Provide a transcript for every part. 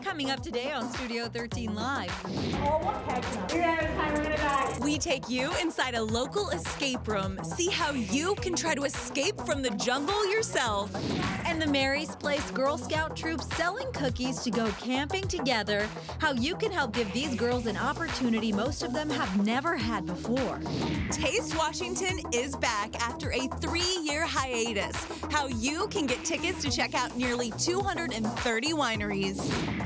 Coming up today on Studio 13 Live. We take you inside a local escape room. See how you can try to escape from the jungle yourself. And the Mary's Place Girl Scout troop selling cookies to go camping together. How you can help give these girls an opportunity most of them have never had before. Taste Washington is back after a 3-year hiatus. How you can get tickets to check out nearly 230 wineries.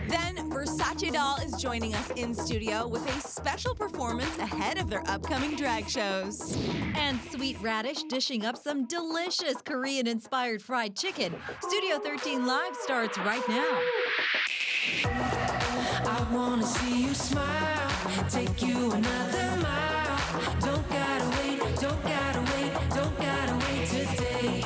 Then Versace Doll is joining us in studio with a special performance ahead of their upcoming drag shows. And Sweet Radish dishing up some delicious Korean-inspired fried chicken. Studio 13 Live starts right now. I wanna see you smile, take you another mile. Don't gotta wait, don't gotta wait, don't gotta wait today.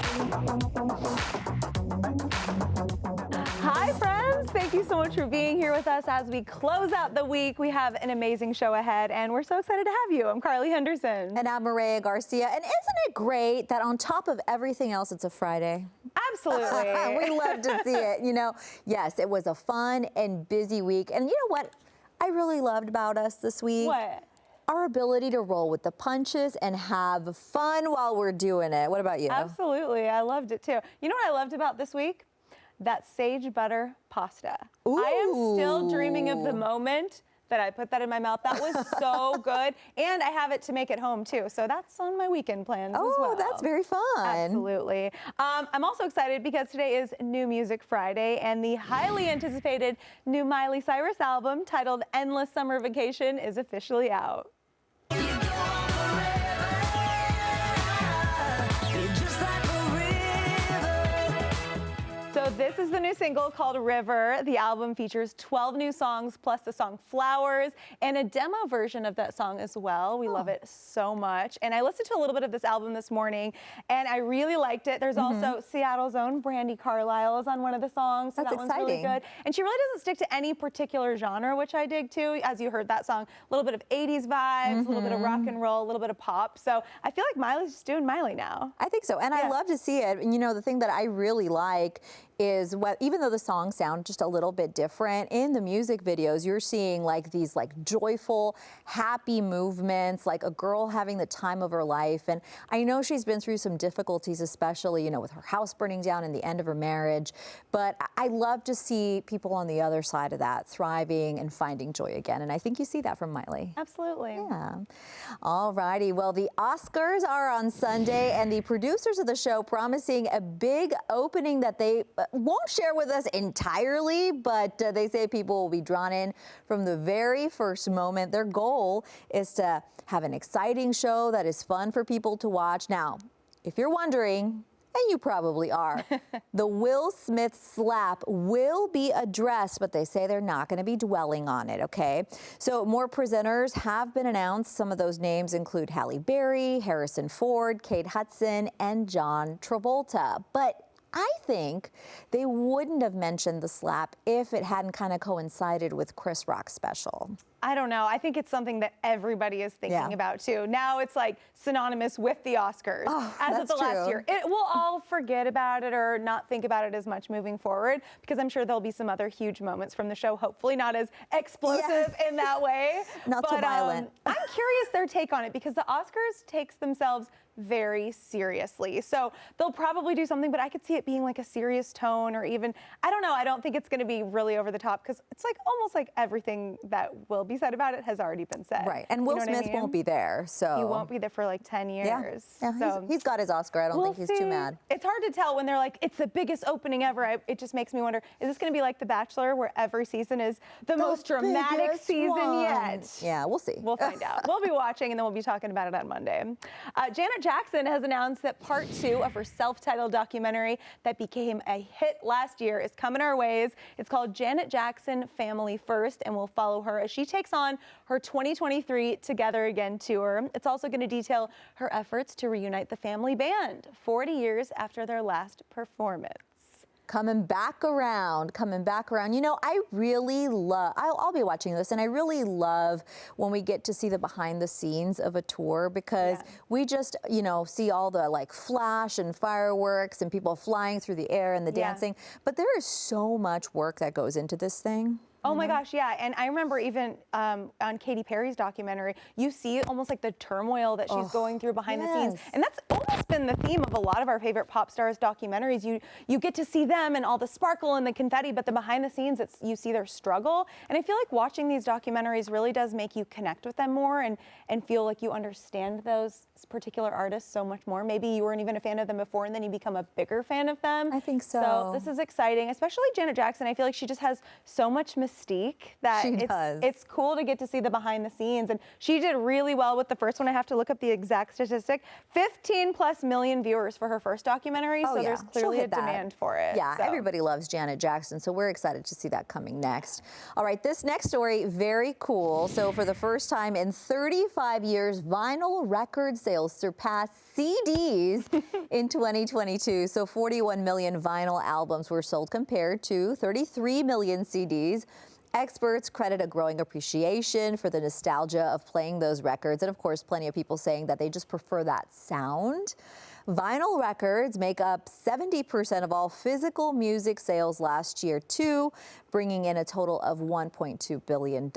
Hi friends, thank you so much for being here with us as we close out the week. We have an amazing show ahead and we're so excited to have you. I'm Carly Henderson. And I'm Mireya Garcia. And isn't it great that on top of everything else, it's a Friday? Absolutely. We love to see it. You know, yes, it was a fun and busy week. And you know what I really loved about us this week? What? Our ability to roll with the punches and have fun while we're doing it. What about you? Absolutely. I loved it too. You know what I loved about this week? That sage butter pasta. Ooh. I am still dreaming of the moment that I put that in my mouth. That was so good. And I have it to make at home too. So that's on my weekend plans as well. Oh, that's very fun. Absolutely. I'm also excited because today is New Music Friday and the highly anticipated new Miley Cyrus album titled Endless Summer Vacation is officially out. So this is the new single called River. The album features 12 new songs plus the song Flowers and a demo version of that song as well. We love it so much. And I listened to a little bit of this album this morning and I really liked it. There's also Seattle's own Brandi Carlile is on one of the songs. So That's that one's really exciting. good. And she really doesn't stick to any particular genre, which I dig too. As you heard that song, a little bit of 80s vibes, a little bit of rock and roll, a little bit of pop. So I feel like Miley's just doing Miley now. I think so. And I love to see it. And you know, the thing that I really like is what, even though the songs sound just a little bit different, in the music videos, you're seeing like these like joyful, happy movements, like a girl having the time of her life. And I know she's been through some difficulties, especially, you know, with her house burning down and the end of her marriage. But I love to see people on the other side of that thriving and finding joy again. And I think you see that from Miley. Absolutely. Yeah. All righty. Well, the Oscars are on Sunday, and the producers of the show promising a big opening that they won't share with us entirely, but they say people will be drawn in from the very first moment. Their goal is to have an exciting show that is fun for people to watch. Now, if you're wondering, and you probably are, the Will Smith slap will be addressed, but they say they're not going to be dwelling on it, okay? So more presenters have been announced. Some of those names include Halle Berry, Harrison Ford, Kate Hudson, and John Travolta. But I think they wouldn't have mentioned the slap if it hadn't kind of coincided with Chris Rock's special. I don't know. I think it's something that everybody is thinking about too. Now it's like synonymous with the Oscars as of the last year. It will all forget about it or not think about it as much moving forward because I'm sure there'll be some other huge moments from the show. Hopefully not as explosive in that way. Not so violent. I'm curious their take on it because the Oscars takes themselves very seriously. So they'll probably do something, but I could see it being like a serious tone or even, I don't know, I don't think it's going to be really over the top because it's like almost like everything that will be said about it has already been said. Right, and Will Smith won't be there, so. He won't be there for like 10 years. Yeah, so he's got his Oscar. I don't think he's too mad. It's hard to tell when they're like, it's the biggest opening ever. It just makes me wonder, is this going to be like The Bachelor where every season is the most dramatic season yet? Yeah, we'll see. We'll find out. We'll be watching and then we'll be talking about it on Monday. Janet Jackson has announced that part 2 of her self-titled documentary that became a hit last year is coming our ways. It's called Janet Jackson Family First, and we'll follow her as she takes on her 2023 Together Again tour. It's also going to detail her efforts to reunite the family band 40 years after their last performance. coming back around. You know, I really love, I'll be watching this, and I really love when we get to see the behind the scenes of a tour, because we just, you know, see all the like flash and fireworks and people flying through the air and the dancing. But there is so much work that goes into this thing. Oh my gosh, yeah. And I remember even on Katy Perry's documentary, you see almost like the turmoil that she's going through behind the scenes. And that's almost been the theme of a lot of our favorite pop stars documentaries. You get to see them and all the sparkle and the confetti, but the behind the scenes, you see their struggle. And I feel like watching these documentaries really does make you connect with them more and feel like you understand those particular artists so much more. Maybe you weren't even a fan of them before, and then you become a bigger fan of them. I think so. So this is exciting, especially Janet Jackson. I feel like she just has so much mystique that it's cool to get to see the behind the scenes. And she did really well with the first one. I have to look up the exact statistic. 15+ million viewers for her first documentary. So there's clearly a demand for it. Yeah, everybody loves Janet Jackson, so we're excited to see that coming next. All right, this next story, very cool. So for the first time in 35 years, vinyl record sales surpassed CDs in 2022. So 41 million vinyl albums were sold compared to 33 million CDs. Experts credit a growing appreciation for the nostalgia of playing those records. And of course, plenty of people saying that they just prefer that sound. Vinyl records make up 70% of all physical music sales last year, too, bringing in a total of $1.2 billion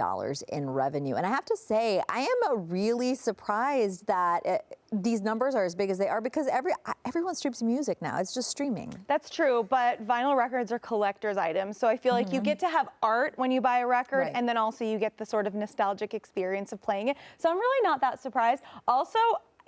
in revenue. And I have to say, I am really surprised that these numbers are as big as they are, because everyone streams music now. It's just streaming. That's true, but vinyl records are collector's items. So I feel like you get to have art when you buy a record, and then also you get the sort of nostalgic experience of playing it. So I'm really not that surprised. Also,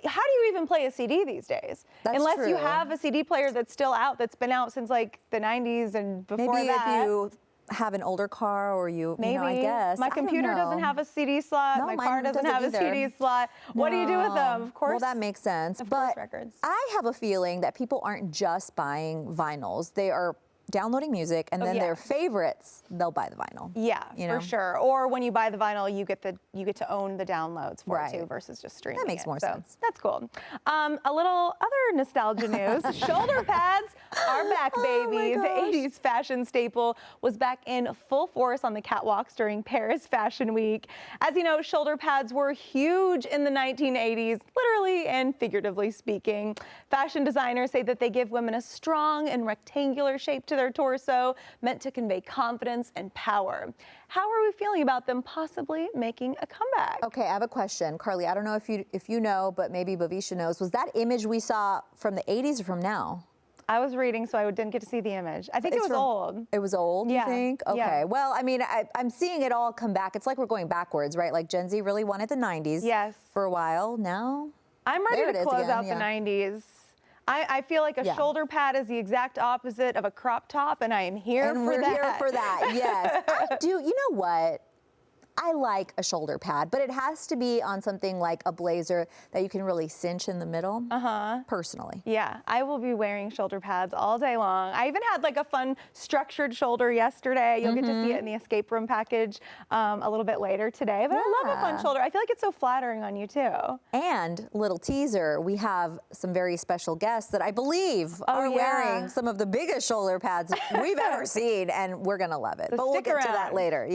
how do you even play a CD these days? Unless you have a CD player that's still out, that's been out since like the 90s and before that. Maybe if you have an older car, or you know, I guess. My computer doesn't have a CD slot. No, my car doesn't have a CD slot. What do you do with them? Of course. Well, that makes sense. But records. I have a feeling that people aren't just buying vinyls. They are downloading music, and then their favorites, they'll buy the vinyl. Yeah, for sure. Or when you buy the vinyl, you get to own the downloads for it too, versus just streaming. That makes more sense. That's cool. A little other nostalgia news: shoulder pads are back, baby. The 80s fashion staple was back in full force on the catwalks during Paris Fashion Week. As you know, shoulder pads were huge in the 1980s, literally and figuratively speaking. Fashion designers say that they give women a strong and rectangular shape to their torso, meant to convey confidence and power. How are we feeling about them possibly making a comeback? Okay, I have a question. Carly, I don't know if you know, but maybe Bhavisha knows. Was that image we saw from the 80s or from now? I was reading, so I didn't get to see the image. I think it was old. It was old, you think? Okay. Yeah. Well, I mean, I'm seeing it all come back. It's like we're going backwards, right? Like Gen Z really wanted the 90s for a while. Now, I'm ready to close out the 90s. I feel like a shoulder pad is the exact opposite of a crop top, and I am here for that. And we're here for that, yes. I do. You know what? I like a shoulder pad, but it has to be on something like a blazer that you can really cinch in the middle, personally. Yeah, I will be wearing shoulder pads all day long. I even had like a fun structured shoulder yesterday. You'll get to see it in the escape room package a little bit later today, but I love a fun shoulder. I feel like it's so flattering on you too. And little teaser, we have some very special guests that I believe are wearing some of the biggest shoulder pads we've ever seen, and we're gonna love it. But we'll get to that later,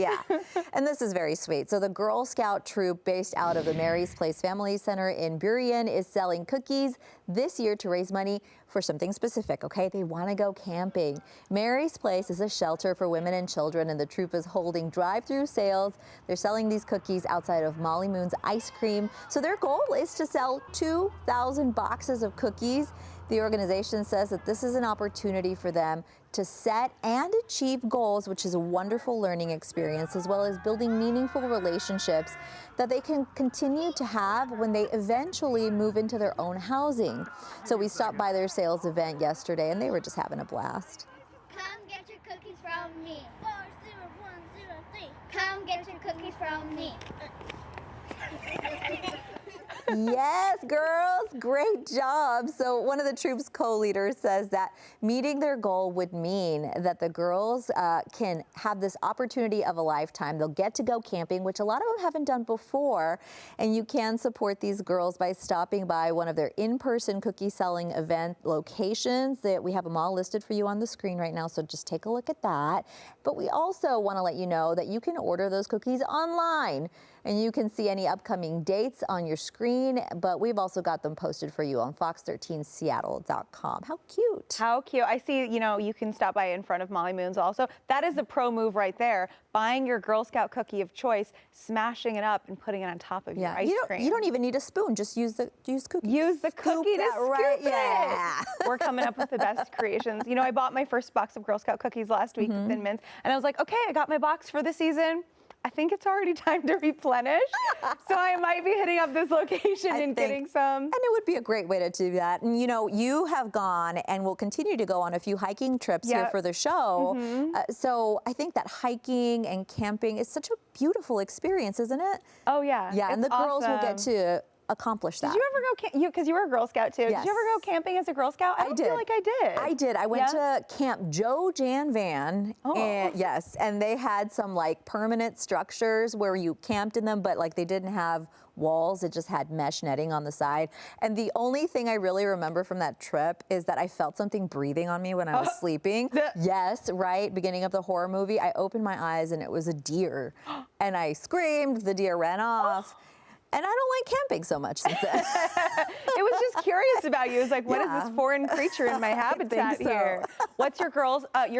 And this is very sweet. So the Girl Scout troop based out of the Mary's Place Family Center in Burien is selling cookies this year to raise money for something specific, okay? They want to go camping. Mary's Place is a shelter for women and children, and the troop is holding drive-through sales. They're selling these cookies outside of Molly Moon's ice cream. So their goal is to sell 2,000 boxes of cookies. The organization says that this is an opportunity for them to set and achieve goals, which is a wonderful learning experience, as well as building meaningful relationships that they can continue to have when they eventually move into their own housing. So we stopped by their sales event yesterday, and they were just having a blast. Come get your cookies from me. 40103. Come get your cookies from me. Yes, girls, great job. So one of the troop's co-leaders says that meeting their goal would mean that the girls can have this opportunity of a lifetime. They'll get to go camping, which a lot of them haven't done before. And you can support these girls by stopping by one of their in-person cookie selling event locations. We have them all listed for you on the screen right now, so just take a look at that. But we also want to let you know that you can order those cookies online, and you can see any upcoming dates on your screen, but we've also got them posted for you on fox13seattle.com. How cute. How cute. I see, you can stop by in front of Molly Moon's also. That is the pro move right there. Buying your Girl Scout cookie of choice, smashing it up, and putting it on top of your ice cream. You don't even need a spoon. Just use cookies. Use the cookie to scoop it. Yeah. We're coming up with the best creations. I bought my first box of Girl Scout cookies last week at Thin Mints, and I was like, okay, I got my box for the season. I think it's already time to replenish. So I might be hitting up this location and getting some. And it would be a great way to do that. And you have gone and will continue to go on a few hiking trips here for the show. So I think that hiking and camping is such a beautiful experience, isn't it? Oh, yeah. Yeah, and the girls will get to accomplish that. Did you ever go because you were a Girl Scout too? Yes. Did you ever go camping as a Girl Scout? I did. feel like I did. I did. I went to Camp Joe Jan Van. And yes, and they had some like permanent structures where you camped in them, but like they didn't have walls. It just had mesh netting on the side. And the only thing I really remember from that trip is that I felt something breathing on me when I was sleeping. Yes, right. Beginning of the horror movie, I opened my eyes and it was a deer. And I screamed. The deer ran off. And I don't like camping so much since then. It was just curious about you. It was like, what is this foreign creature in my habitat here? What's your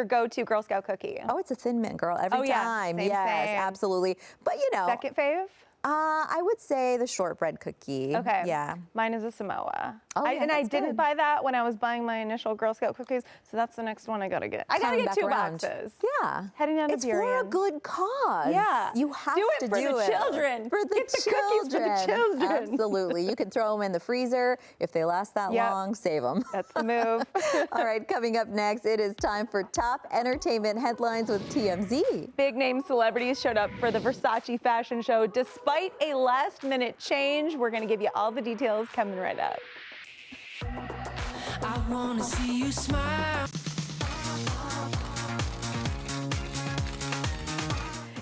go-to Girl Scout cookie? Oh, it's a Thin Mint, girl, every time. Same, yes, same. absolutely. But Second fave? I would say the shortbread cookie. Okay. Yeah. Mine is a Samoa. Oh, yeah, I that's didn't good. buy that when I was buying my initial Girl Scout cookies, so that's the next one I gotta get. I gotta Coming get back 2 around. boxes. Yeah. Heading down to It's for a Burien. good cause. Yeah. You have Do to it for do the it. children. For the Get the children. cookies for the children. Absolutely. You can throw them in the freezer. If they last that long, save them. That's the move. All right, coming up next, it is time for top entertainment headlines with TMZ. Big name celebrities showed up for the Versace fashion show despite a last-minute change. We're going to give you all the details coming right up. I wanna see you smile.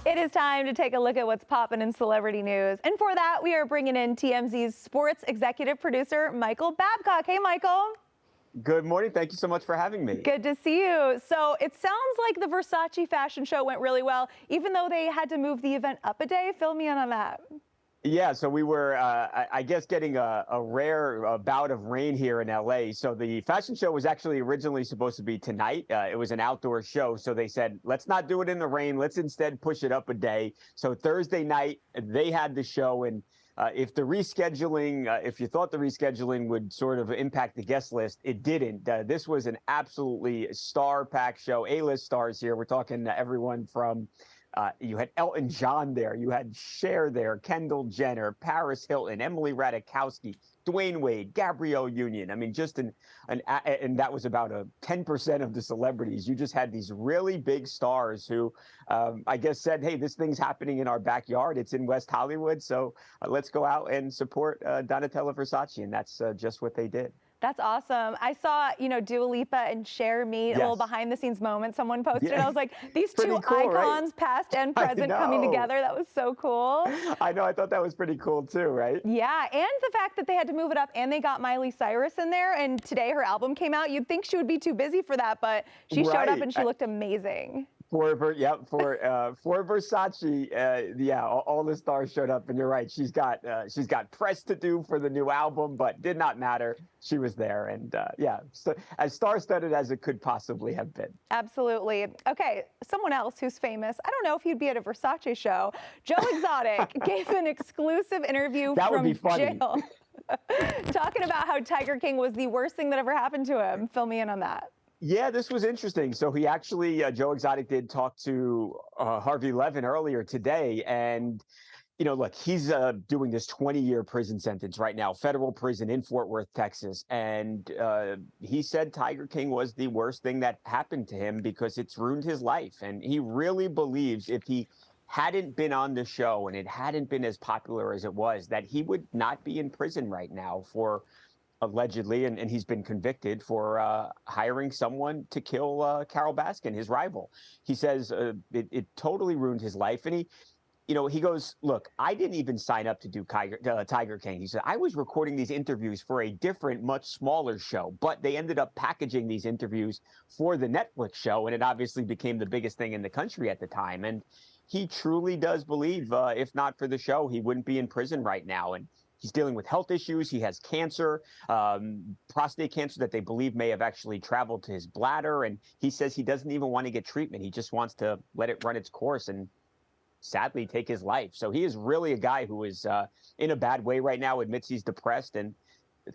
It is time to take a look at what's popping in celebrity news. And for that, we are bringing in TMZ's sports executive producer, Michael Babcock. Hey, Michael. Good morning. Thank you so much for having me. Good to see you. So it sounds like the Versace fashion show went really well, even though they had to move the event up a day. Fill me in on that. Yeah, so we were, I guess, getting a rare bout of rain here in LA. So the fashion show was actually originally supposed to be tonight. It was an outdoor show. So they said, let's not do it in the rain. Let's instead push it up a day. So Thursday night, they had the show. And if the rescheduling, if you thought the rescheduling would sort of impact the guest list, it didn't. This was an absolutely star-packed show. A-list stars here. We're talking everyone from... you had Elton John there, you had Cher there, Kendall Jenner, Paris Hilton, Emily Ratajkowski, Dwayne Wade, Gabrielle Union. I mean, just and that was about 10% of the celebrities. You just had these really big stars who, I guess, said, "Hey, this thing's happening in our backyard. It's in West Hollywood, so let's go out and support Donatella Versace." And that's just what they did. That's awesome. I saw, Dua Lipa and Cher meet, a little behind the scenes moment someone posted. Yeah. I was like, these Pretty two cool, icons, right? past and present, coming know. together. That was so cool. I know. I thought that was pretty cool too, right? Yeah, and the fact that they had to move it up and they got Miley Cyrus in there, and today her album came out. You'd think she would be too busy for that, but she showed up Right. and she looked amazing. For Versace, all the stars showed up, and you're right. She's got press to do for the new album, but did not matter. She was there, and so as star-studded as it could possibly have been. Absolutely. Okay, someone else who's famous. I don't know if he'd be at a Versace show. Joe Exotic gave an exclusive interview That would from be funny. jail, talking about how Tiger King was the worst thing that ever happened to him. Fill me in on that. Yeah, this was interesting. So he actually, Joe Exotic did talk to Harvey Levin earlier today. And, look, he's doing this 20-year prison sentence right now, federal prison in Fort Worth, Texas. And he said Tiger King was the worst thing that happened to him because it's ruined his life. And he really believes if he hadn't been on the show and it hadn't been as popular as it was, that he would not be in prison right now for allegedly, and he's been convicted for hiring someone to kill Carol Baskin, his rival. He says it totally ruined his life. And he goes, look, I didn't even sign up to do Tiger King. He said, I was recording these interviews for a different, much smaller show, but they ended up packaging these interviews for the Netflix show, and it obviously became the biggest thing in the country at the time. And he truly does believe, if not for the show, he wouldn't be in prison right now. And he's dealing with health issues. He has cancer, prostate cancer that they believe may have actually traveled to his bladder. And he says he doesn't even want to get treatment. He just wants to let it run its course and sadly take his life. So he is really a guy who is in a bad way right now, admits he's depressed, and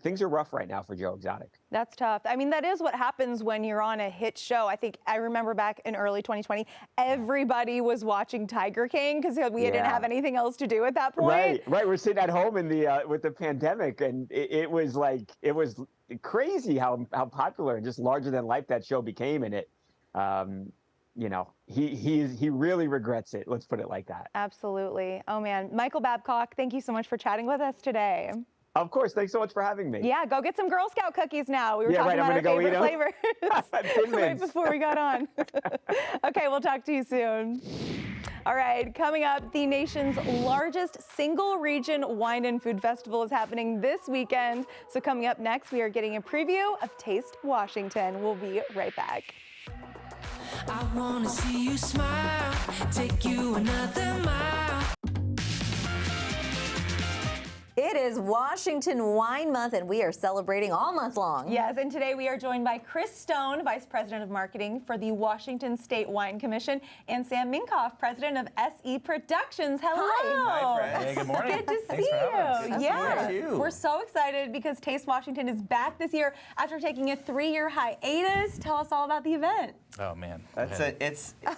things are rough right now for Joe Exotic. That's tough. I mean, that is what happens when you're on a hit show. I remember back in early 2020, everybody was watching Tiger King because we didn't have anything else to do at that point. Right. We're sitting at home in the with the pandemic, and it was crazy how popular and just larger than life that show became. And it, he really regrets it. Let's put it like that. Absolutely. Oh man, Michael Babcock, thank you so much for chatting with us today. Of course. Thanks so much for having me. Yeah, go get some Girl Scout cookies now. We were talking about our favorite flavors right before we got on. Okay, we'll talk to you soon. All right, coming up, the nation's largest single region wine and food festival is happening this weekend. So coming up next, we are getting a preview of Taste Washington. We'll be right back. I wanna see you smile, take you another mile. It is Washington Wine Month, and we are celebrating all month long. Yes, and today we are joined by Chris Stone, Vice President of Marketing for the Washington State Wine Commission, and Sam Minkoff, President of SE Productions. Hello. Hi, friends. Hey, good morning. Good to Thanks see for having you. us. Yeah, You. we're so excited because Taste Washington is back this year after taking a 3-year hiatus. Tell us all about the event. Oh man,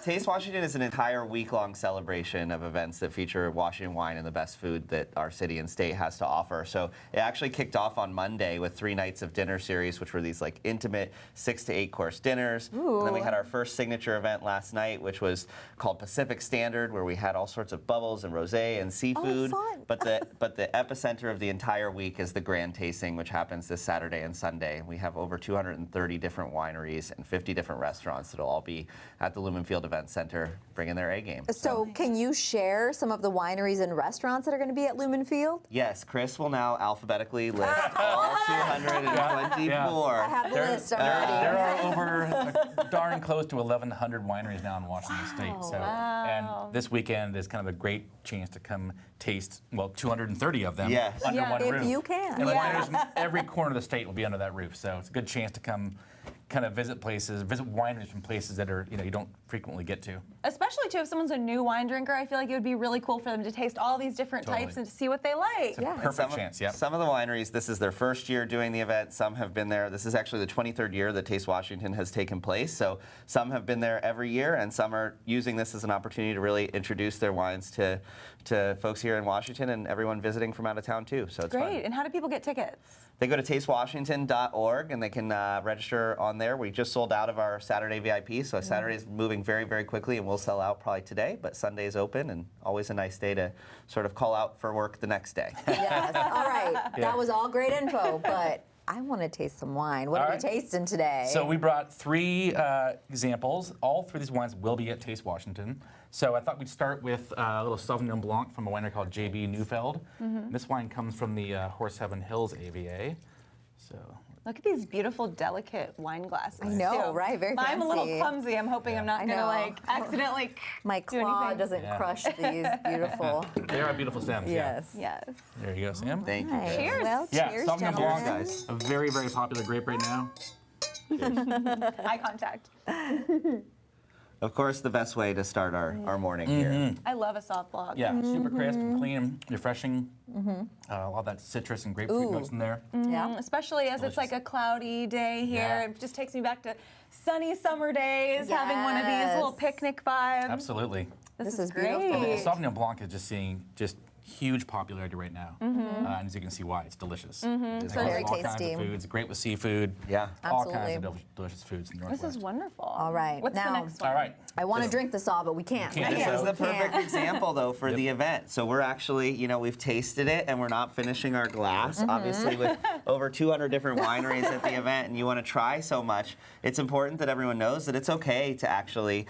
Taste Washington is an entire week-long celebration of events that feature Washington wine and the best food that our city and state has to offer. So it actually kicked off on Monday with 3 nights of dinner series, which were these like intimate 6 to 8 course dinners. Ooh. And then we had our first signature event last night, which was called Pacific Standard, where we had all sorts of bubbles and rosé and seafood. Oh, fun. But the epicenter of the entire week is the grand tasting, which happens this Saturday and Sunday. We have over 230 different wineries and 50 different restaurants that'll all be at the Lumen Field Event Center bringing their A game. So can you share some of the wineries and restaurants that are going to be at Lumen Field? Yes, Chris will now alphabetically list all 224. I have the list. I'm ready. there are over darn close to 1,100 wineries now in Washington State. So, and this weekend is kind of a great chance to come taste, 230 of them under one roof. If you can. And wineries from every corner of the state will be under that roof. So it's a good chance to come kind of visit wineries from places that are, you don't frequently get to. Especially too, if someone's a new wine drinker, I feel like it would be really cool for them to taste all these different types and to see what they like. It's a perfect chance, yeah. Some of the wineries, this is their first year doing the event. Some have been there. This is actually the 23rd year that Taste Washington has taken place. So some have been there every year, and some are using this as an opportunity to really introduce their wines to folks here in Washington and everyone visiting from out of town too. So it's Great. fun. And how do people get tickets? They go to tastewashington.org and they can register on there. We just sold out of our Saturday VIP, so Saturday is moving very, very quickly, and we'll sell out probably today, but Sunday is open, and always a nice day to sort of call out for work the next day. Yes. All right. That was all great info, but I want to taste some wine. What are we tasting today? So we brought 3 examples. All 3 of these wines will be at Taste Washington. So I thought we'd start with a little Sauvignon Blanc from a winery called JB Neufeld. This wine comes from the Horse Heaven Hills AVA. So Look at these beautiful, delicate wine glasses. I know, too. right? Very fancy. I'm a little clumsy. I'm hoping I'm not gonna accidentally my claw doesn't crush these beautiful. They are beautiful stems. Yes. Yes. There you go, Sam. Thank you. Cheers. Well, Yeah, cheers, Sauvignon gentlemen. Blanc, guys. A very, very popular grape right now. Eye contact. Of course, the best way to start our morning here. I love a soft block. Yeah, super crisp and clean, refreshing. A lot of that citrus and grapefruit notes in there. Yeah. Especially as it's like a cloudy day here. Yeah. It just takes me back to sunny summer days, having one of these little picnic vibes. Absolutely. This is great. beautiful. And the Sauvignon Blanc is just huge popularity right now. And as you can see why, it's delicious. It's Very all kinds tasty. of foods, great with seafood. Yeah. All kinds Absolutely. of delicious foods in the Northwest. This is wonderful. All right. What's Now- the next one? All right. I want to drink this all, but we can't. We can't. We This is the We can't. perfect example, though, for the event. So we're actually, we've tasted it, and we're not finishing our glass. Obviously, with over 200 different wineries at the event, and you want to try so much, it's important that everyone knows that it's okay to actually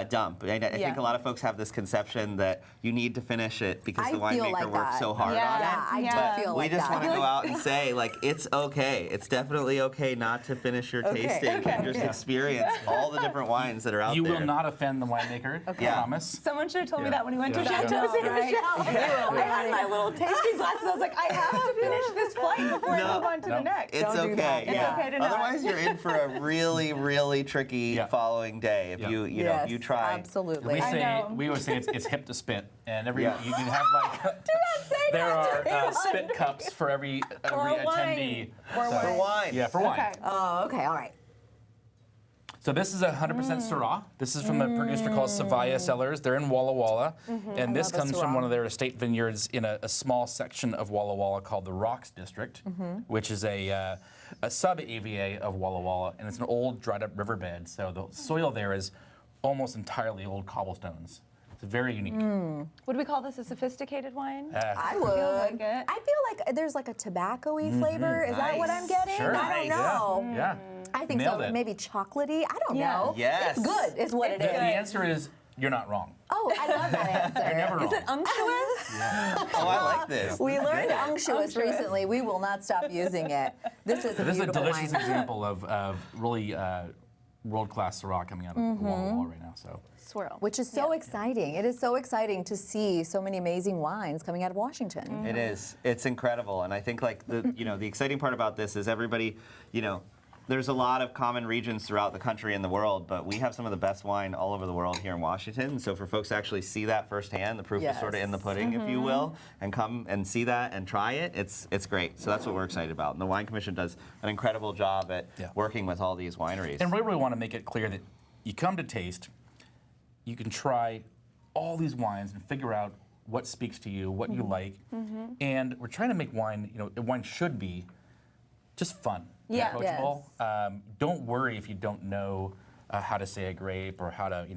dump. I think a lot of folks have this conception that you need to finish it because I the feel winemaker like worked that. so hard Yeah. on it. Yeah, I Yeah. do feel We like just that. want to go out and say, it's okay. It's definitely okay not to finish your tasting and just experience all the different wines that are out You there. will not offend the winemaker, I Yeah. promise. Someone should have told me Yeah. that when we went to Yeah. Chateau Ste. Right. Michelle. I had my little tasting glasses. I was like, I have to finish this flight before I No. move on to the No. next. It's Don't do okay. that. It's Yeah. okay to not. Otherwise, you're in for a really, really tricky Yeah. following day if Yeah. you Yes, you try. Absolutely. We know. always say it's hip to spit, and Yeah. you can have like there are spit cups for every a wine. attendee. Or So- For wine. Yeah, for wine. Okay. Oh, okay. All right. So this is 100% Syrah. This is from a producer called Savaya Cellars. They're in Walla Walla, and this love a comes from Syrah. one of their estate vineyards in a small section of Walla Walla called the Rocks District, which is a sub-AVA of Walla Walla, and it's an old dried-up riverbed. So the soil there is almost entirely old cobblestones. It's very unique. Would we call this a sophisticated wine? I would. like it. I feel like there's like a tobacco-y flavor. Is that what I'm getting? Sure. I don't Nice. know. Yeah. I think Nailed so. it. Maybe chocolatey. I don't Yeah. know. Yes. It's good. Is what it The is. answer is you're not wrong. Oh, I love that answer. You're never wrong. Is it unctuous? Oh, I like this. We learned unctuous recently. We will not stop using it. This is a So this is a beautiful delicious wine. example of really world-class Syrah coming out of Walla Walla right now. So. Swirl. Which is so exciting. It is so exciting to see so many amazing wines coming out of Washington. It is. It's incredible, and I think the exciting part about this is everybody, there's a lot of common regions throughout the country and the world, but we have some of the best wine all over the world here in Washington. So for folks to actually see that firsthand, the proof is sort of in the pudding, if you will, and come and see that and try it, it's great. So that's what we're excited about. And the Wine Commission does an incredible job at working with all these wineries. And we really want to make it clear that you come to taste, you can try all these wines and figure out what speaks to you, what you like. And we're trying to make wine, wine should be just fun, and Yeah. approachable. Don't worry if you don't know how to say a grape or how to,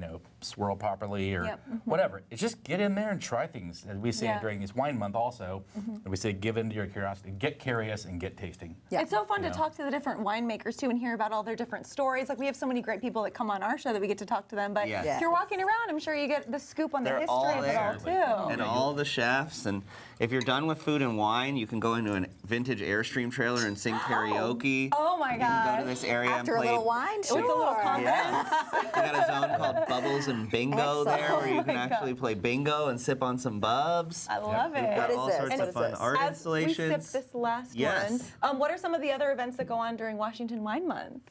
swirl properly or whatever. It's just get in there and try things. As we say Yeah. during this wine month also, and we say give in to your curiosity, get curious and get tasting. Yeah. It's so fun to know. talk to the different winemakers too and hear about all their different stories. Like we have so many great people that come on our show that we get to talk to them. But Yes. if you're walking around, I'm sure you get the scoop on the They're history all of it all there. too. And all the chefs, and if you're done with food and wine, you can go into a vintage Airstream trailer and sing karaoke. Oh my You can go God. to this area After and a play. little wine, sure. With a little conference. Yeah. We got a zone called Bubbles and Bingo there, where you can Oh my actually play bingo and sip on some bubs. I love We've it. got What is all this? sorts What of is fun this? art As installations. we sip this last Yes. one, what are some of the other events that go on during Washington Wine Month?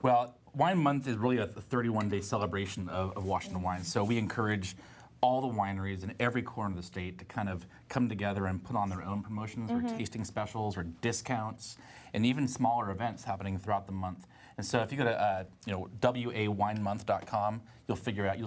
Well, Wine Month is really a 31-day celebration of Washington wine. So we encourage all the wineries in every corner of the state to kind of come together and put on their own promotions or tasting specials or discounts and even smaller events happening throughout the month. And so if you go to wawinemonth.com, you'll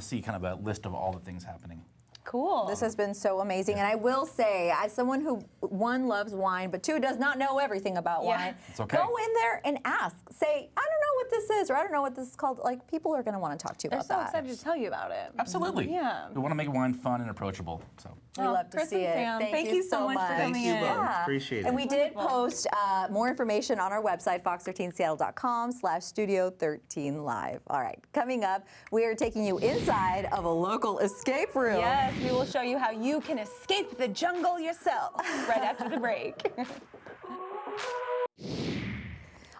see kind of a list of all the things happening. Cool. This has been so amazing. And I will say, as someone who, one, loves wine, but two, does not know everything about wine, It's okay. go in there and ask. Say, I don't know what this is, or I don't know what this is called. Like, people are going to want to talk to you They're about so that. excited to tell you about it. Absolutely. Yeah. We want to make wine fun and approachable. So. We love to Chris see and it. Sam, thank you so much for Thank coming you in. both. Yeah. Appreciate it. And we did post more information on our website, fox13seattle.com/studio13live. All right, coming up, we are taking you inside of a local escape room. Yes, we will show you how you can escape the jungle yourself right after the break.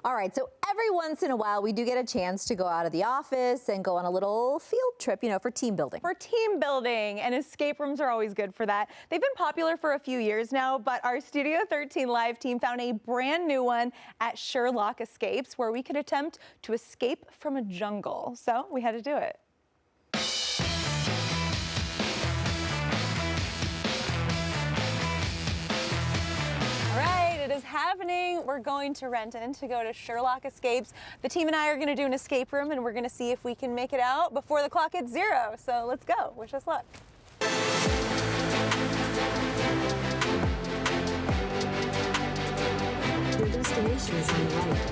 All right, so every once in a while, we do get a chance to go out of the office and go on a little field trip, for team building. For team building, and escape rooms are always good for that. They've been popular for a few years now, but our Studio 13 Live team found a brand new one at Sherlock Escapes where we could attempt to escape from a jungle. So we had to do it. All right, it is happening. We're going to Renton to go to Sherlock Escapes. The team and I are going to do an escape room, and we're going to see if we can make it out before the clock hits 0. So let's go. Wish us luck. Your destination is on the right.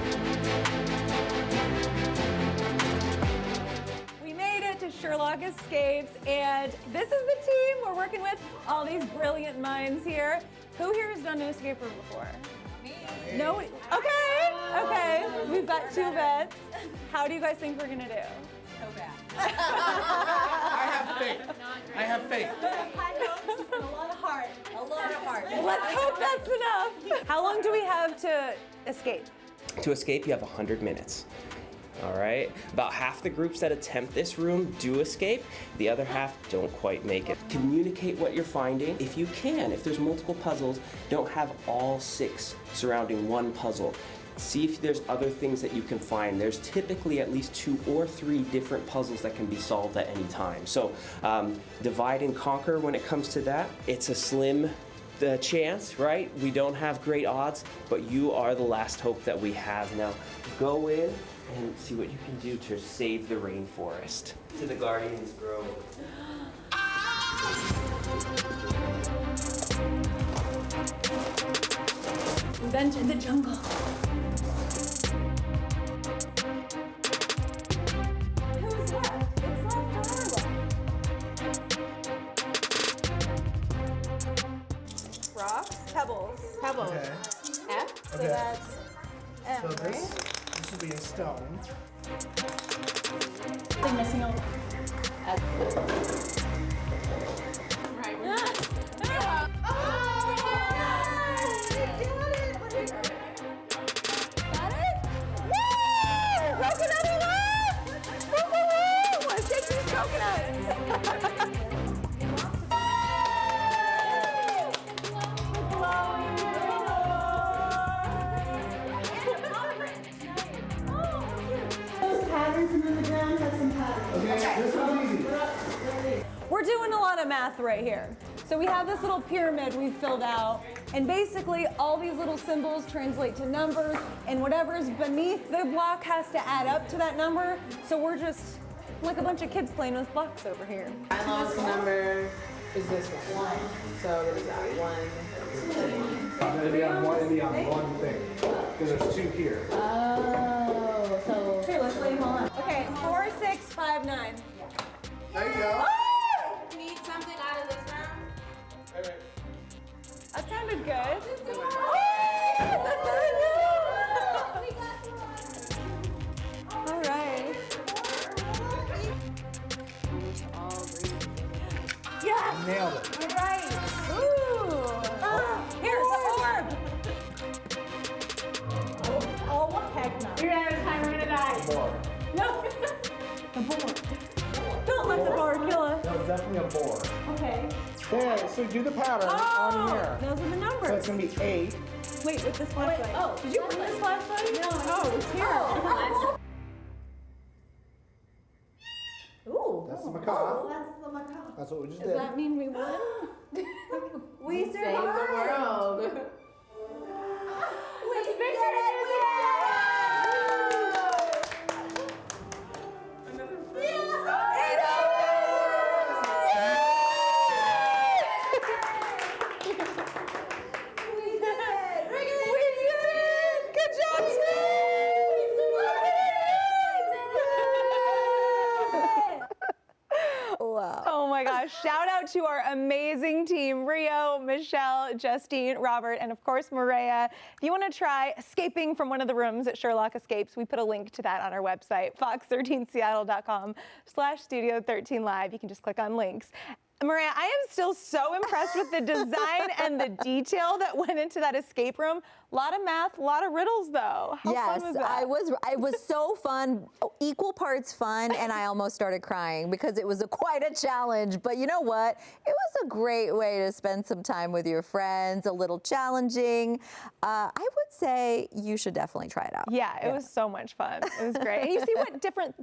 We made it to Sherlock Escapes, and this is the team we're working with. All these brilliant minds here. Who here has done an escape room before? Me. No. Okay. We've got 2 vets. How do you guys think we're gonna do? So bad. I have faith. I have faith. High hopes and a lot of heart. A lot of heart. Let's hope that's enough. How long do we have to escape? To escape, you have 100 minutes. All right, about half the groups that attempt this room do escape. The other half don't quite make it. Communicate what you're finding. If you can, if there's multiple puzzles, don't have all 6 surrounding one puzzle. See if there's other things that you can find. There's typically at least 2 or 3 different puzzles that can be solved at any time. So divide and conquer when it comes to that. It's a slim chance, right? We don't have great odds, but you are the last hope that we have. Now go in and see what you can do to save the rainforest. To the Guardian's Grove. We've entered the jungle. Who's left? It's left or left? Rocks? Pebbles. Pebbles. Okay. F. So Okay. that's M, So right? this will be a stone. They're missing a. Right. Coconut alert! Woo-hoo-hoo! Let's take these coconuts! Those patterns and then the ground has some patterns. Okay, this one's easy. We're doing a lot of math right here. So we have this little pyramid we've filled out, and basically all these little symbols translate to numbers, and whatever's beneath the block has to add up to that number. So we're just like a bunch of kids playing with blocks over here. My lowest number is this one. So what is that? 1, 2. It'll be on one thing. Because there's 2 here. Oh, so. Here, let's lay them all out. Okay, 4, 6, 5, 9. There you go. Need something out of this round? That sounded good. All right. Yes! Nailed it. All right. Ooh. Here's the orb. Oh, what heck no. You're out of time, we're gonna die. Boar. No. The board. Don't let the board kill us. No, it's definitely a boar. Okay. There, so do the pattern on here. Those are the numbers. So it's going to be 8. Wait, with this flashlight. Oh, did you bring this flashlight? No. Oh, it's here. Ooh. That's the macaw. That's the macaw. That's what we just Does did. that mean we won? We saved the world. We did it! Oh my gosh, shout out to our amazing team, Rio, Michelle, Justine, Robert, and of course, Mireya. If you want to try escaping from one of the rooms at Sherlock Escapes, we put a link to that on our website, fox13seattle.com/studio13live. You can just click on links. Mireya, I am still so impressed with the design and the detail that went into that escape room. A lot of math, a lot of riddles, though. How Yes, fun was that? it was so fun, equal parts fun, and I almost started crying because it was quite a challenge. But you know what? It was a great way to spend some time with your friends, a little challenging. I would say you should definitely try it out. Yeah, it was so much fun. It was great. And you see what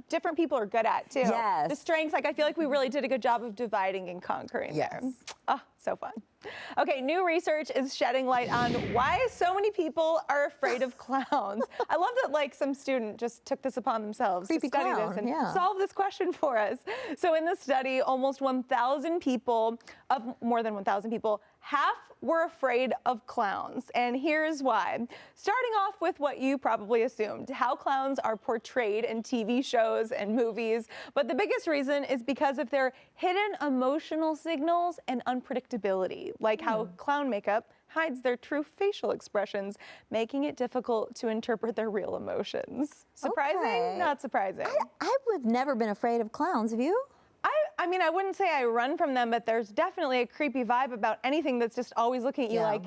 different people are good at, too. Yes. The strengths, like I feel like we really did a good job of dividing and conquering there. Oh, so fun. Okay, new research is shedding light on why so many people are afraid of clowns. I love that like some student just took this upon themselves Creepy to study clown, this and yeah. solve this question for us. So in the study, almost 1,000 people, of more than 1,000 people, half were afraid of clowns, and here's why. Starting off with what you probably assumed, how clowns are portrayed in TV shows and movies, but the biggest reason is because of their hidden emotional signals and unpredictability, like how clown makeup hides their true facial expressions, making it difficult to interpret their real emotions. Surprising? Okay. Not surprising. I've never been afraid of clowns. Have you? I mean, I wouldn't say I run from them, but there's definitely a creepy vibe about anything that's just always looking at you like.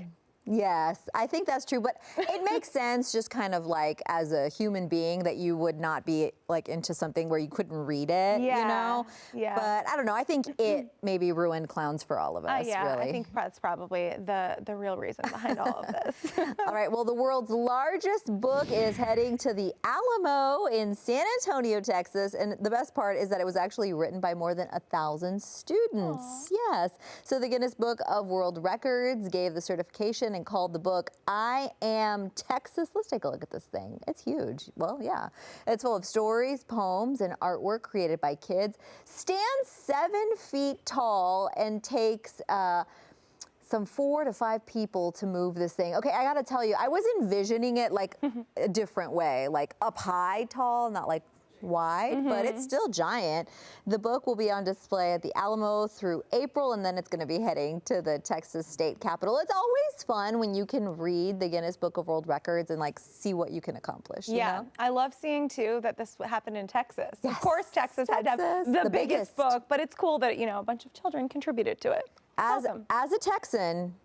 Yes, I think that's true, but it makes sense just kind of like as a human being that you would not be like into something where you couldn't read it, you know? Yeah. But I don't know, I think it maybe ruined clowns for all of us, yeah, really. I think that's probably the real reason behind all of this. All right, well, the world's largest book is heading to the Alamo in San Antonio, Texas, and the best part is that it was actually written by more than 1,000 students. Aww. Yes, so the Guinness Book of World Records gave the certification and called the book I Am Texas. Let's take a look at this thing. It's huge. Well, yeah. It's full of stories, poems, and artwork created by kids. Stands 7 feet tall and takes some 4 to 5 people to move this thing. Okay, I gotta tell you, I was envisioning it like a different way, like up high tall, not like wide, but it's still giant. The book will be on display at the Alamo through April, and then it's going to be heading to the Texas State Capitol. It's always fun when you can read the Guinness Book of World Records and like see what you can accomplish. You know? I love seeing too that this happened in Texas. Yes. Of course, Texas had to have the biggest book, but it's cool that a bunch of children contributed to it. As a Texan,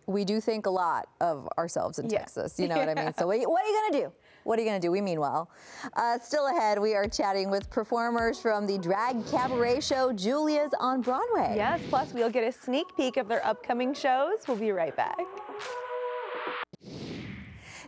we do think a lot of ourselves in Texas. You know what I mean? So what are you going to do? What are you going to do? We mean well. Still ahead, we are chatting with performers from the drag cabaret show Julia's on Broadway. Yes, plus we'll get a sneak peek of their upcoming shows. We'll be right back.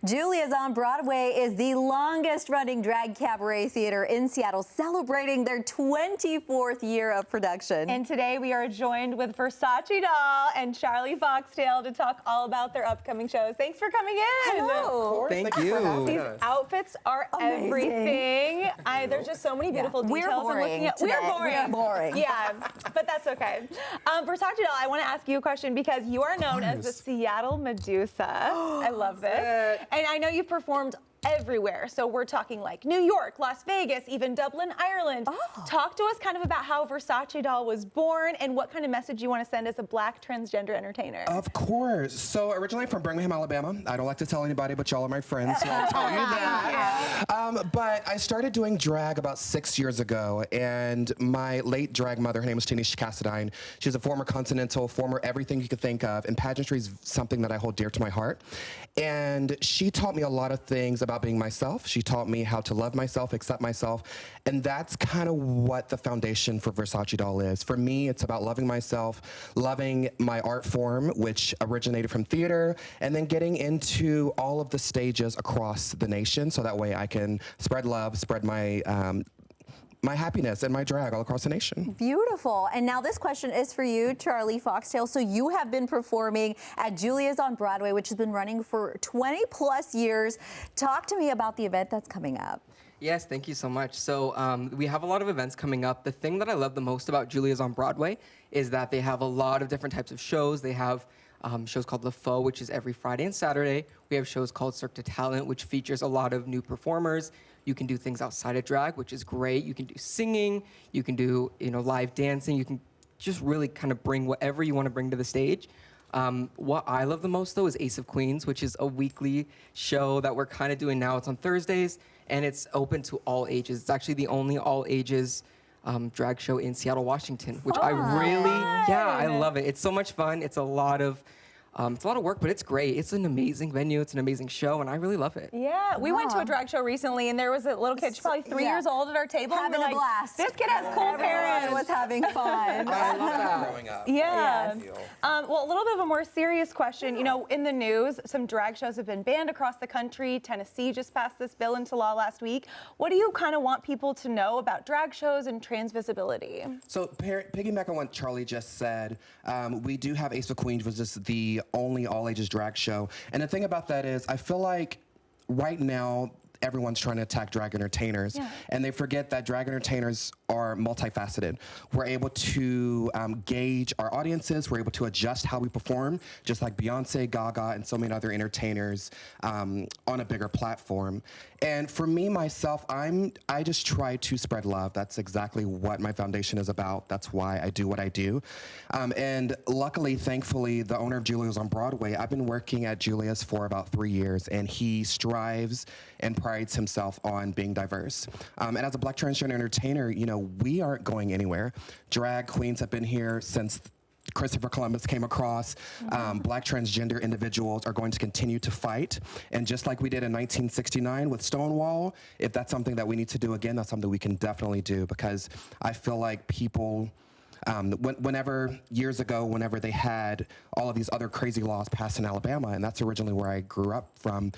Julia's on Broadway is the longest running drag cabaret theater in Seattle, celebrating their 24th year of production. And today we are joined with Versace Doll and Charlie Foxtail to talk all about their upcoming shows. Thanks for coming in. Hello. Thank you. These outfits are everything. There's just so many beautiful details. We're boring. We're boring. Yeah, but that's okay. Versace Doll, I want to ask you a question because you are known as the Seattle Medusa. I love this. And I know you've performed everywhere. So we're talking like New York, Las Vegas, even Dublin, Ireland. Talk to us kind of about how Versace Doll was born and what kind of message you want to send as a Black transgender entertainer. Of course. So originally from Birmingham, Alabama. I don't like to tell anybody, but y'all are my friends, so I'll tell you that. But I started doing drag about 6 years ago, and my late drag mother, her name was Tanisha Cassadine. She's a former Continental, former everything you could think of, and pageantry is something that I hold dear to my heart. And she taught me a lot of things about being myself. She taught me how to love myself, accept myself, and that's kind of what the foundation for Versace Doll is. For me, it's about loving myself, loving my art form, which originated from theater, and then getting into all of the stages across the nation, so that way I can spread love, spread my my happiness and my drag all across the nation. Beautiful. And now this question is for you, Charlie Foxtail. So you have been performing at Julia's on Broadway, which has been running for 20 plus years. Talk to me about the event that's coming up. Yes, thank you so much. So we have a lot of events coming up. The thing that I love the most about Julia's on Broadway is that they have a lot of different types of shows. They have shows called Le Faux, which is every Friday and Saturday. We have shows called Cirque du Talent, which features a lot of new performers. You can do things outside of drag, which is great. You can do singing. You can do live dancing. You can just really kind of bring whatever you want to bring to the stage. What I love the most, though, is Ace of Queens, which is a weekly show that we're kind of doing now. It's on Thursdays, and it's open to all ages. It's actually the only all-ages drag show in Seattle, Washington, which I really, I love it. It's so much fun. It's a lot of work, but it's great. It's an amazing venue. It's an amazing show, and I really love it. Yeah, we went to a drag show recently, and there was a little kid, she's probably 3 years old, at our table. Having a blast. This kid has cool parents. Was having fun. I love that growing up. Yeah. Well, a little bit of a more serious question. In the news, some drag shows have been banned across the country. Tennessee just passed this bill into law last week. What do you kind of want people to know about drag shows and trans visibility? So piggyback on what Charlie just said, we do have Ace of Queens, which is the only all-ages drag show. And the thing about that is, I feel like right now, everyone's trying to attack drag entertainers, and they forget that drag entertainers are multifaceted. We're able to gauge our audiences, we're able to adjust how we perform, just like Beyonce, Gaga, and so many other entertainers on a bigger platform. And for me, myself, I just try to spread love. That's exactly what my foundation is about. That's why I do what I do. And luckily, thankfully, the owner of Julia's on Broadway, I've been working at Julia's for about 3 years, and he strives and prides himself on being diverse. And as a Black transgender entertainer, you know, we aren't going anywhere. Drag queens have been here since Christopher Columbus came across. Black transgender individuals are going to continue to fight. And just like we did in 1969 with Stonewall, if that's something that we need to do again, that's something we can definitely do, because I feel like people, whenever, years ago, whenever they had all of these other crazy laws passed in Alabama, and that's originally where I grew up from,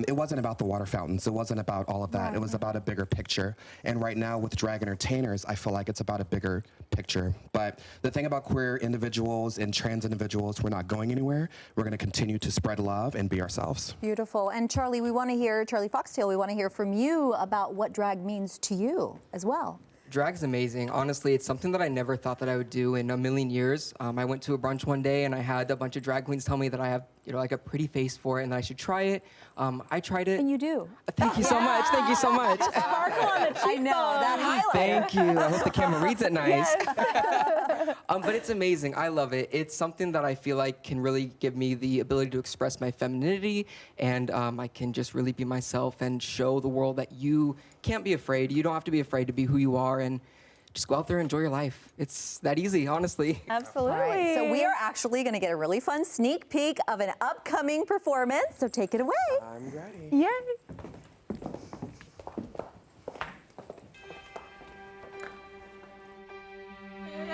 it wasn't about the water fountains. It wasn't about all of that. Right. It was about a bigger picture. And right now with drag entertainers, I feel like it's about a bigger picture. But the thing about queer individuals and trans individuals, we're not going anywhere. We're going to continue to spread love and be ourselves. Beautiful. And Charlie, we want to hear, Charlie Foxtail, we want to hear from you about what drag means to you as well. Drag's amazing. Honestly, it's something that I never thought that I would do in a million years. I went to a brunch one day and I had a bunch of drag queens tell me that I have, you know, like a pretty face for it and that I should try it. I tried it. And you do. Thank you so much. Thank you so much. Sparkle on the cheekbone. I know, that highlight. Thank you. I hope the camera reads it nice. Yes. But it's amazing. I love it. It's something that I feel like can really give me the ability to express my femininity, and I can just really be myself and show the world that you can't be afraid. You don't have to be afraid to be who you are, and just go out there and enjoy your life. It's that easy, honestly. Absolutely. All right, so we are actually going to get a really fun sneak peek of an upcoming performance, so take it away. I'm ready. Yay.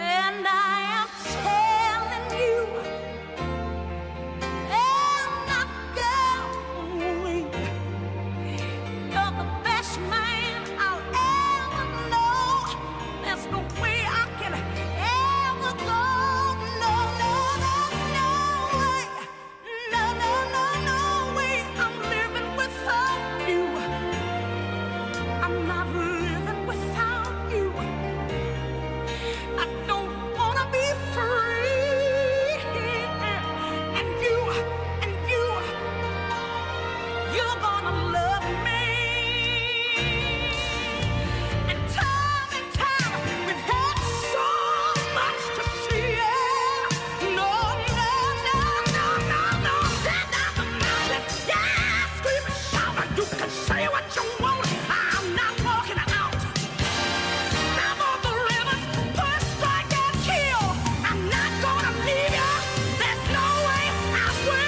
And I am telling you, I'm not going. You're the best man I'll ever know. There's no way I can ever go. No, no, no, no way. No, no, no, no way. I'm living without you. I'm not living without you. I don't wanna be free, and you're gonna love me. And time, we've had so much to share. No, no, no, no, no, no, stand up and now, yeah, scream and shout. You can say what you want. I'm not walking out. I'm on the rivers, push, strike, and kill. I'm not gonna leave you. There's no way I will.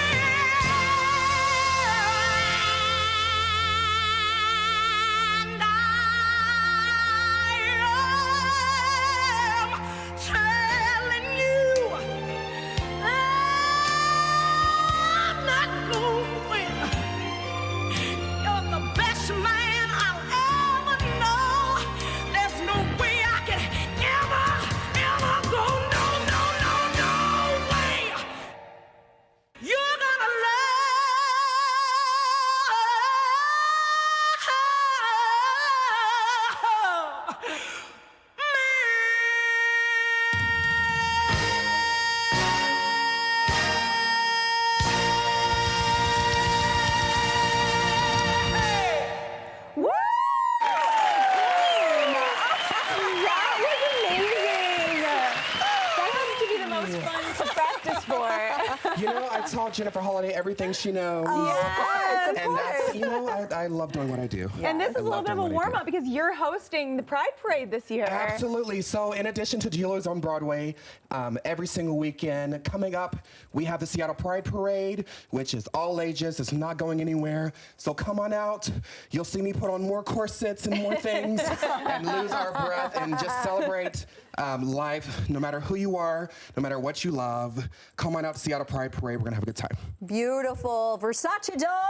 And I am telling you, I'm not going. You're the best man I'll ever know. There's no way I can ever go. No, no, no, no way. You're gonna love me. Woo! That was amazing. That has to be the most fun to practice for. You know, I taught Jennifer Holiday everything she knows. Yes, And that's, you know, I love doing what I do. And this is I a little love bit of a doing what I do. warm-up because you're hosting the Pride Parade this year. Absolutely. So in addition to Julia's on Broadway, every single weekend, coming up, we have the Seattle Pride Parade, which is all ages. It's not going anywhere. So come on out. You'll see me put on more corsets and more things and lose our breath and just celebrate life, no matter who you are, no matter what you love. Come on out to Seattle Pride Parade. We're going to have a good time. Beautiful. Versace doll.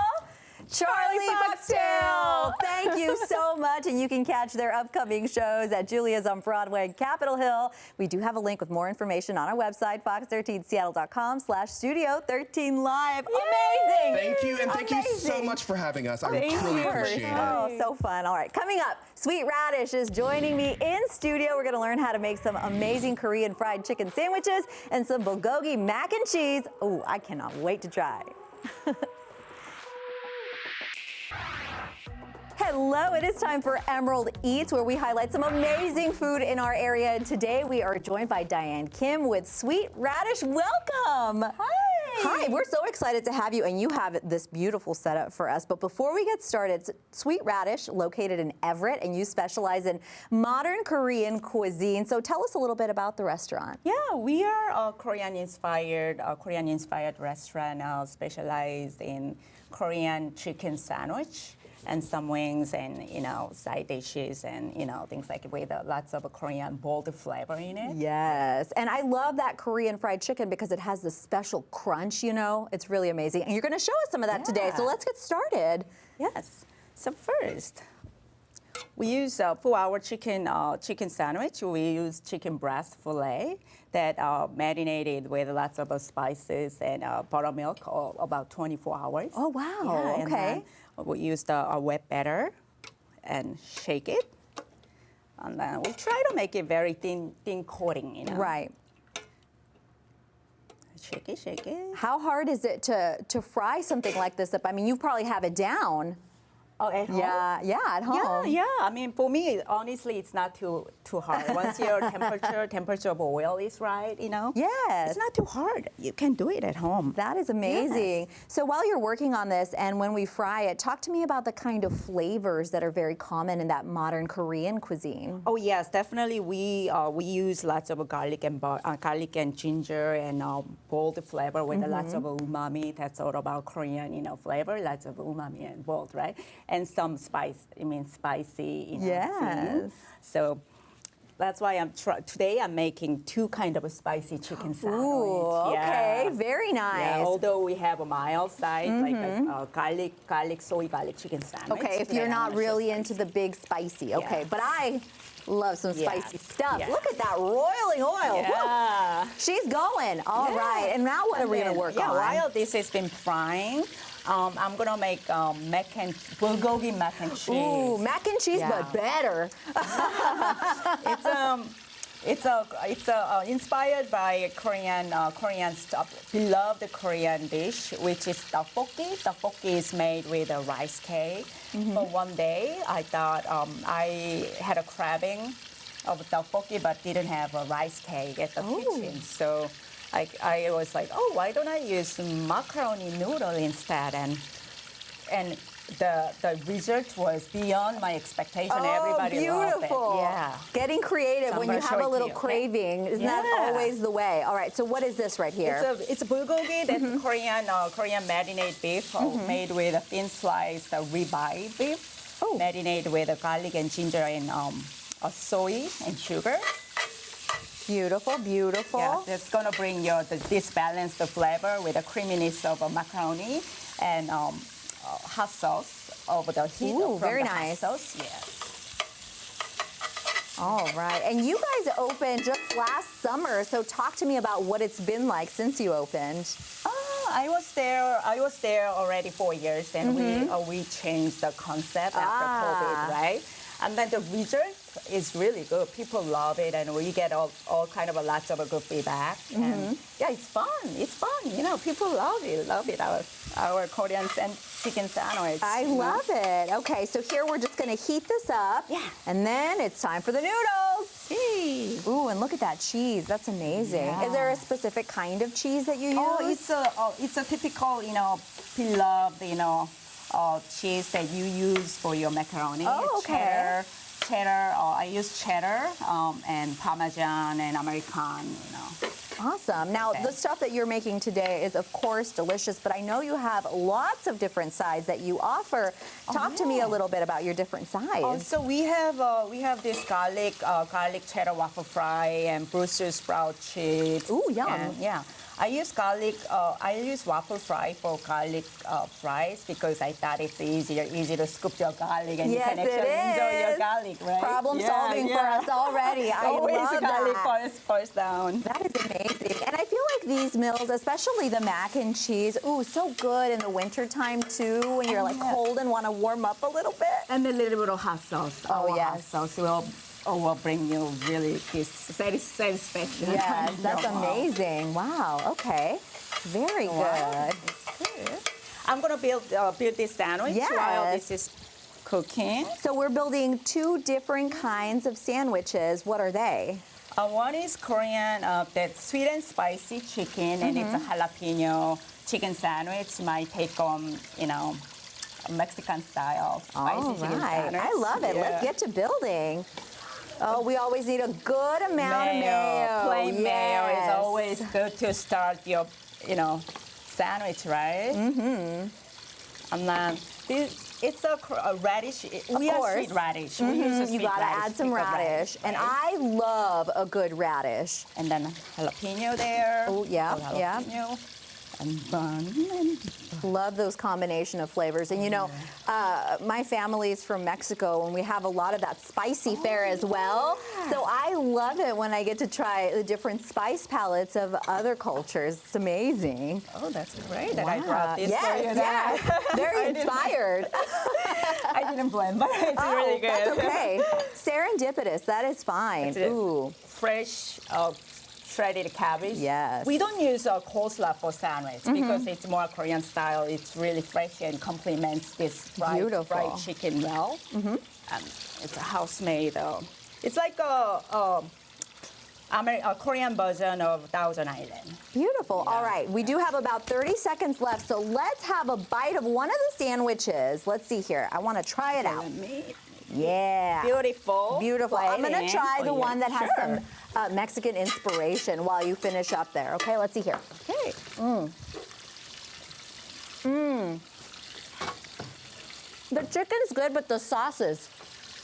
Charlie Foxtail. Thank you so much. And you can catch their upcoming shows at Julia's on Broadway and Capitol Hill. We do have a link with more information on our website, fox13seattle.com/studio13live. Amazing. Thank you, and thank you so much for having us. I truly appreciate it. Oh, so fun. All right, coming up, Sweet Radish is joining me in studio. We're going to learn how to make some amazing Korean fried chicken sandwiches and some bulgogi mac and cheese. Oh, I cannot wait to try. Hello, it is time for Emerald Eats, where we highlight some amazing food in our area. And today we are joined by Diane Kim with Sweet Radish. Welcome. Hi, we're so excited to have you, and you have this beautiful setup for us. But before we get started, Sweet Radish, located in Everett, and you specialize in modern Korean cuisine. So tell us a little bit about the restaurant. Yeah, we are a Korean-inspired restaurant specialized in Korean chicken sandwich and some wings and, side dishes and, things like with lots of Korean bold flavor in it. Yes, and I love that Korean fried chicken because it has this special crunch, It's really amazing. And you're going to show us some of that today, so let's get started. Yes. So first, we use, for our chicken sandwich, we use chicken breast fillet that marinated with lots of spices and buttermilk about 24 hours. Oh, wow. Yeah, okay. And then we use the wet batter and shake it. And then we try to make it very thin coating, Right. Shake it. How hard is it to fry something like this up? I mean, you probably have it down. Oh, at home? Yeah, at home. Yeah. I mean, for me, honestly, it's not too hard. Once your temperature of oil is right, Yes. it's not too hard. You can do it at home. That is amazing. Yes. So while you're working on this and when we fry it, talk to me about the kind of flavors that are very common in that modern Korean cuisine. Oh yes, definitely. We use lots of garlic and ginger and bold flavor with lots of umami. That's all about Korean, flavor. Lots of umami and bold, right? And some spicy, Yes. food. So that's why today I'm making two kind of spicy chicken sandwich. Ooh, okay, very nice. Yeah, although we have a mild side, like a soy garlic chicken sandwich. Okay, if you're not really into the big spicy, okay. Yes. But I love some spicy stuff. Yes. Look at that roiling oil. Yeah. Woo. She's going. All right. And now what are we going to work on? While this has been frying, I'm gonna make bulgogi mac and cheese. Ooh, mac and cheese, but better. It's inspired by Korean beloved Korean dish, which is tteokbokki. Tteokbokki is made with a rice cake. But one day I thought I had a craving of tteokbokki, but didn't have a rice cake at the kitchen. So I was like, why don't I use macaroni noodle instead? And the result was beyond my expectation. Everybody loved it. Yeah. Getting creative when you have a little craving. Isn't that always the way? All right, so what is this right here? It's a bulgogi. That's Korean marinade beef made with a thin sliced ribeye beef. Marinated with garlic and ginger and soy and sugar. Beautiful, beautiful. Yeah, it's gonna bring this balanced flavor with the creaminess of macaroni and hot sauce over the heat. Ooh, from very the nice. Hot sauce. Yes. All right, and you guys opened just last summer, so talk to me about what it's been like since you opened. I was there already 4 years, and we changed the concept after COVID, right? And then the result is really good. People love it, and we get all kind of lots of good feedback. And it's fun. It's fun. People love it. Our Korean chicken sandwich. I love it. Okay, so here we're just going to heat this up. Yeah. And then it's time for the noodles. Hey. Ooh, and look at that cheese. That's amazing. Yeah. Is there a specific kind of cheese that you use? It's a typical, beloved, cheese that you use for your macaroni. Oh, okay. Cheddar. I use cheddar and Parmesan and American. Awesome. Now, the stuff that you're making today is, of course, delicious, but I know you have lots of different sides that you offer. Talk to me a little bit about your different sides. So we have this garlic cheddar waffle fry and Brussels sprout chips. Ooh, yum. And, I use garlic. I use waffle fry for garlic fries because I thought it's easy to scoop your garlic and you can actually enjoy your garlic, right? Problem solving for us already. I Always love garlic that. first down. That is amazing. And I feel like these meals, especially the mac and cheese, ooh, so good in the wintertime too, when you're like cold and want to warm up a little bit. And a little bit of hot sauce. Oh, yes. Hot sauce will bring you really this satisfaction. Yes, that's amazing. Wow, okay. Very good. I'm going to build this sandwich while this is cooking. So we're building 2 different kinds of sandwiches. What are they? One is Korean, that's sweet and spicy chicken, and it's a jalapeno chicken sandwich. Might take Mexican style spicy chicken sandwich. I love it. Let's get to building. Oh, we always need a good amount of mayo. Plain mayo is always good to start your, sandwich, right? Mm-hmm. And then it's a radish. We are sweet radish. We use a sweet You gotta radish, add some pickled radish. And right? I love a good radish. And then jalapeno there. Oh, yeah, jalapeno. And bun. Love those combination of flavors. And my family is from Mexico, and we have a lot of that spicy fare as well. So I love it when I get to try the different spice palettes of other cultures. It's amazing. Oh, that's great that I brought this for you. Yes, very inspired. I didn't blend, but it's really good. That's okay. Serendipitous, that is fine. Ooh. Fresh shredded cabbage. Yes. We don't use coleslaw for sandwich because it's more Korean style. It's really fresh and complements this fried chicken well. And it's a house-made. It's like a Korean version of Thousand Island. Beautiful. Yeah. All right. We do have about 30 seconds left, so let's have a bite of one of the sandwiches. Let's see here. I want to try it out. Yeah. Beautiful. Beautiful. I'm going to try the one that has Sure. some Mexican inspiration while you finish up there. Okay, let's see here. Okay. The chicken's good, but the sauces,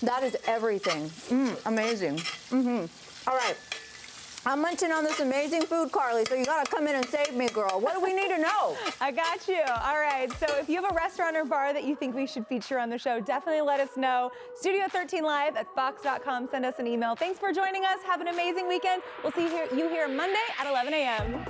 that is everything. Amazing. All right. I'm munching on this amazing food, Carly, so you gotta come in and save me, girl. What do we need to know? I got you. All right, so if you have a restaurant or bar that you think we should feature on the show, definitely let us know. Studio 13 Live at fox.com. Send us an email. Thanks for joining us. Have an amazing weekend. We'll see you here Monday at 11 a.m.